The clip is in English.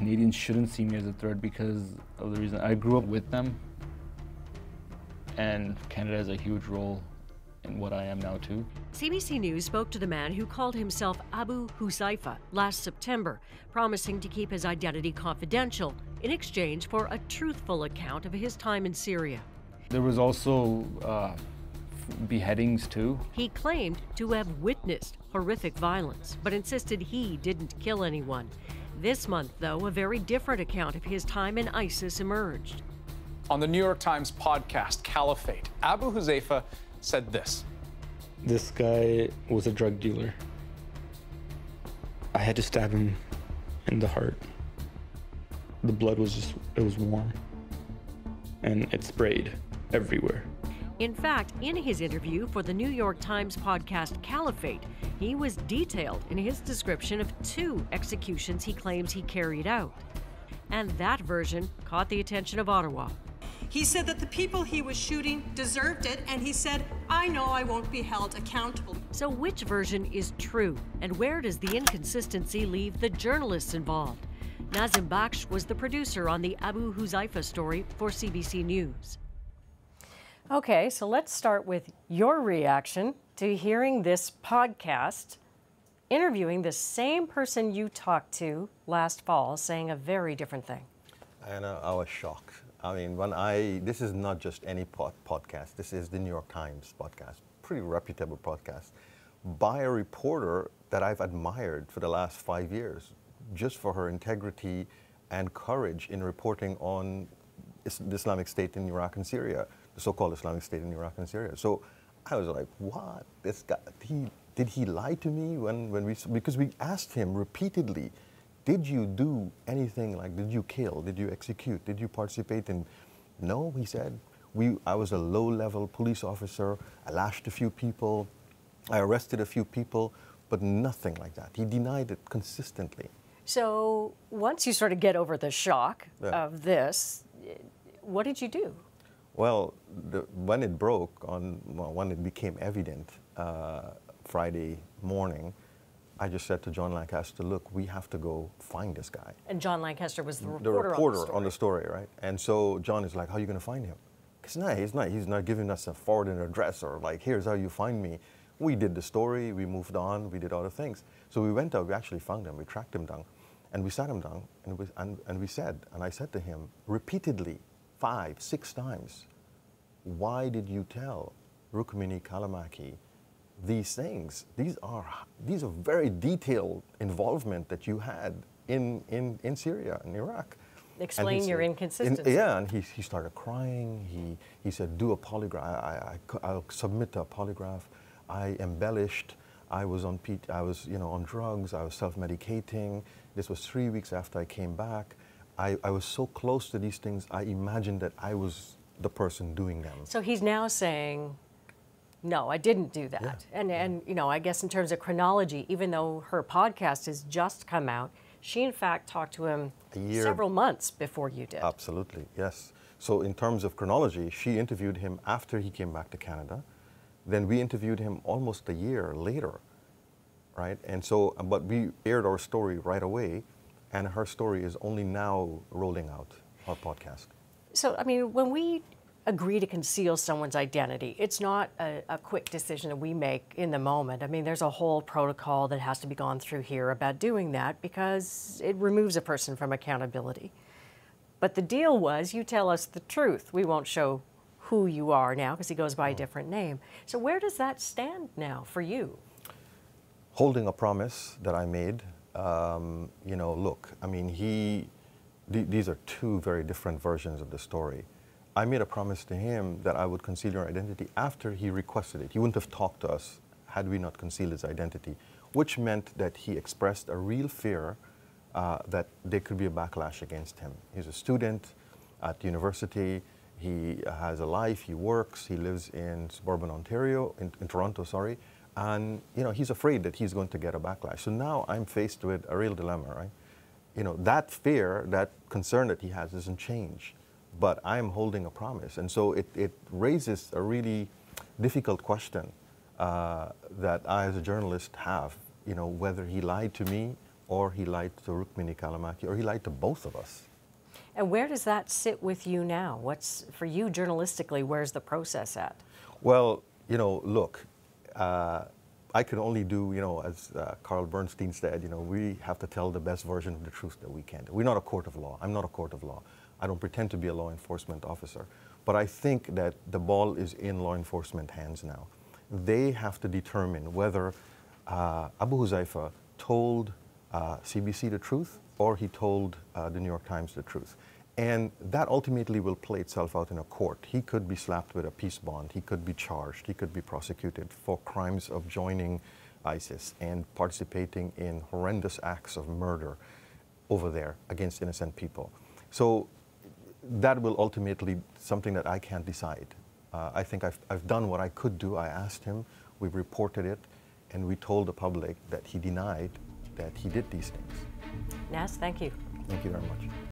Canadians shouldn't see me as a threat because of the reason I grew up with them, and Canada has a huge role in what I am now too. CBC News spoke to the man who called himself Abu Huzaifa last September, promising to keep his identity confidential in exchange for a truthful account of his time in Syria. There was also beheadings too. He claimed to have witnessed horrific violence, but insisted he didn't kill anyone. This month, though, a very different account of his time in ISIS emerged. On the New York Times podcast, Caliphate, Abu Huzaifa said this. This guy was a drug dealer. I had to stab him in the heart. The blood was it was warm. And it sprayed everywhere. In fact, in his interview for the New York Times podcast Caliphate, he was detailed in his description of 2 executions he claims he carried out. And that version caught the attention of Ottawa. He said that the people he was shooting deserved it, and he said, I know I won't be held accountable. So which version is true, and where does the inconsistency leave the journalists involved? Nazim Bakhsh was the producer on the Abu Huzaifa story for CBC News. Okay, so let's start with your reaction to hearing this podcast, interviewing the same person you talked to last fall, saying a very different thing. And I was shocked. I mean, this is not just any podcast. This is the New York Times podcast, pretty reputable podcast, by a reporter that I've admired for the last 5 years, just for her integrity and courage in reporting on the Islamic State in Iraq and Syria, the so-called Islamic State in Iraq and Syria. So I was like, what? This guy, did he lie to me because we asked him repeatedly, did you do anything, like, did you kill, did you execute, did you participate in? No, he said, I was a low-level police officer, I lashed a few people, I arrested a few people, but nothing like that. He denied it consistently. So once you sort of get over the shock of this, what did you do? Well, when it broke, when it became evident Friday morning, I just said to John Lancaster, look, we have to go find this guy. And John Lancaster was the reporter, on the story, right? And so John is like, how are you going to find him? He's not giving us a forwarding address or like, here's how you find me. We did the story, we moved on, we did other things. So we went out, we actually found him, we tracked him down, and we sat him down, and I said to him repeatedly, 5, 6 times, why did you tell Rukmini Callimachi these things? These are very detailed involvement that you had in Syria and Iraq. Explain your inconsistency. Yeah, and he started crying. He said, do a polygraph. I'll submit a polygraph. I embellished. I was on drugs. I was self-medicating. This was 3 weeks after I came back. I was so close to these things, I imagined that I was the person doing them. So he's now saying, no, I didn't do that. Yeah. And you know, I guess in terms of chronology, even though her podcast has just come out, she in fact talked to him several months before you did. Absolutely, yes. So in terms of chronology, she interviewed him after he came back to Canada. Then we interviewed him almost a year later, right? And so, but we aired our story right away, and her story is only now rolling out, our podcast. So, I mean, when we agree to conceal someone's identity, it's not a quick decision that we make in the moment. I mean, there's a whole protocol that has to be gone through here about doing that because it removes a person from accountability. But the deal was, you tell us the truth. We won't show who you are now because he goes by a different name. So where does that stand now for you? Holding a promise that I made. You know, look, I mean, these are 2 very different versions of the story. I made a promise to him that I would conceal your identity after he requested it. He wouldn't have talked to us had we not concealed his identity, which meant that he expressed a real fear that there could be a backlash against him. He's a student at university. He has a life, he works, he lives in suburban Ontario, in Toronto, sorry, and you know, he's afraid that he's going to get a backlash. So now I'm faced with a real dilemma, right? You know, that fear, that concern that he has doesn't change, but I'm holding a promise. And so it raises a really difficult question that I as a journalist have, you know, whether he lied to me or he lied to Rukmini Callimachi, or he lied to both of us. And where does that sit with you now? What's, for you journalistically, where's the process at? Well, you know, look, I can only do, you know, as Carl Bernstein said, you know, we have to tell the best version of the truth that we can. We're not a court of law. I'm not a court of law. I don't pretend to be a law enforcement officer. But I think that the ball is in law enforcement hands now. They have to determine whether Abu Huzaifa told CBC the truth or he told the New York Times the truth. And that ultimately will play itself out in a court. He could be slapped with a peace bond. He could be charged. He could be prosecuted for crimes of joining ISIS and participating in horrendous acts of murder over there against innocent people. So that will ultimately something that I can't decide. I think I've done what I could do. I asked him, we reported it, and we told the public that he denied that he did these things. Naz, thank you. Thank you very much.